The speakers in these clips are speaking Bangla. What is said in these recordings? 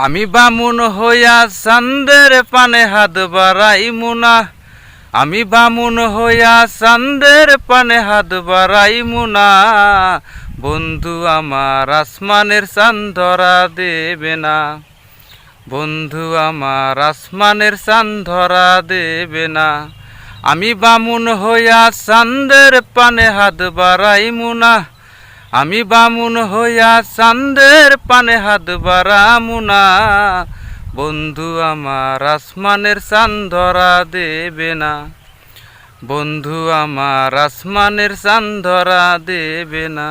আমি বামুন হইয়া চান্দের পানে হাত বাড়াইমু না। আমি বামুন হইয়া চান্দের পানে হাত বাড়াইমু না। বন্ধু আমার আসমানের চাঁদ ধরা দেবে না। বন্ধু আমার আসমানের চাঁদ ধরা দেবে না। আমি বামুন হইয়া চান্দের পানে হাত বাড়াইমু না। আমি বামুন হইয়া চান্দের পানে হাত বাড়ামু না। বন্ধু আমার আসমানের চাঁদ ধরা দেবে না। বন্ধু আমার আসমানের চাঁদ ধরা দেবে না।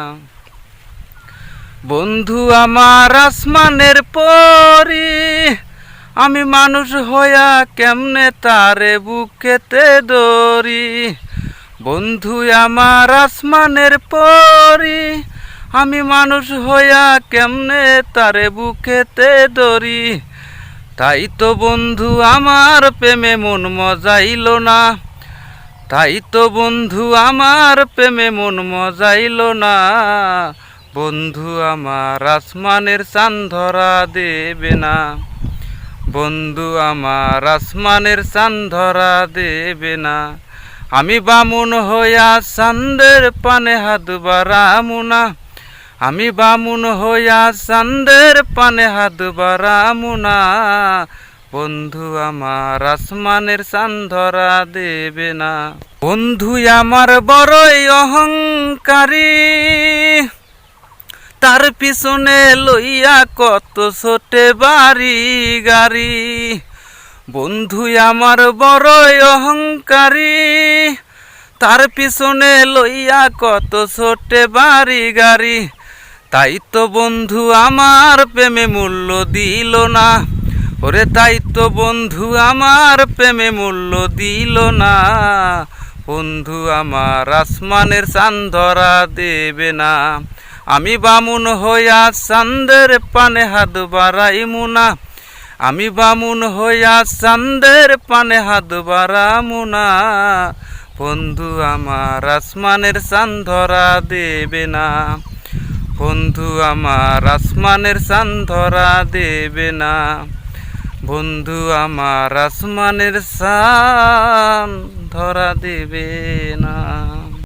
বন্ধু আমার আসমানের পরি, আমি মানুষ হইয়া কেমনে তারে বুকেতে দরি। বন্ধু আমার আসমানের পরি, আমি মানুষ হইয়া কেমনে তারে বুকেতে দরি। তাই তো বন্ধু আমার প্রেমে মন মজাইল না। তাই তো বন্ধু আমার প্রেমে মন মজাইল না। বন্ধু আমার আসমানের চাঁদ ধরা দেবে না। বন্ধু আমার আসমানের চাঁদ ধরা দেবে না। আমি বামুন হইয়া চান্দের পানে হাত বাড়ামু না। আমি বামুন হইয়া চান্দের পানে হাত বাড়ামু না। বন্ধু আমার আসমানের চাঁদ ধরা দেবে না। বন্ধু আমার বড়ই অহংকারী, তার পিছনে লইয়া কত ছোটে বাড়ি গাড়ি। বন্ধু আমার বড়ই অহংকারী, তার পিছনে লইয়া কত ছোটে বাড়ি গাড়ি। তাই তো বন্ধু আমার প্রেমে মূল্য দিল না। ওরে তাই তো বন্ধু আমার প্রেমে মূল্য দিল না। বন্ধু আমার আসমানের চাঁদ ধরা দেবে না। আমি বামুন হইয়া চান্দের পানে হাত বাড়াইমু না। আমি বামুন হইয়া চান্দের পানে হাত বাড়ামু না। বন্ধু আমার আসমানের চাঁদ ধরা দেবে না। বন্ধু আমার আসমানের চাঁদ ধরা দেবে না। বন্ধু আমার আসমানের চাঁদ ধরা দেবে না।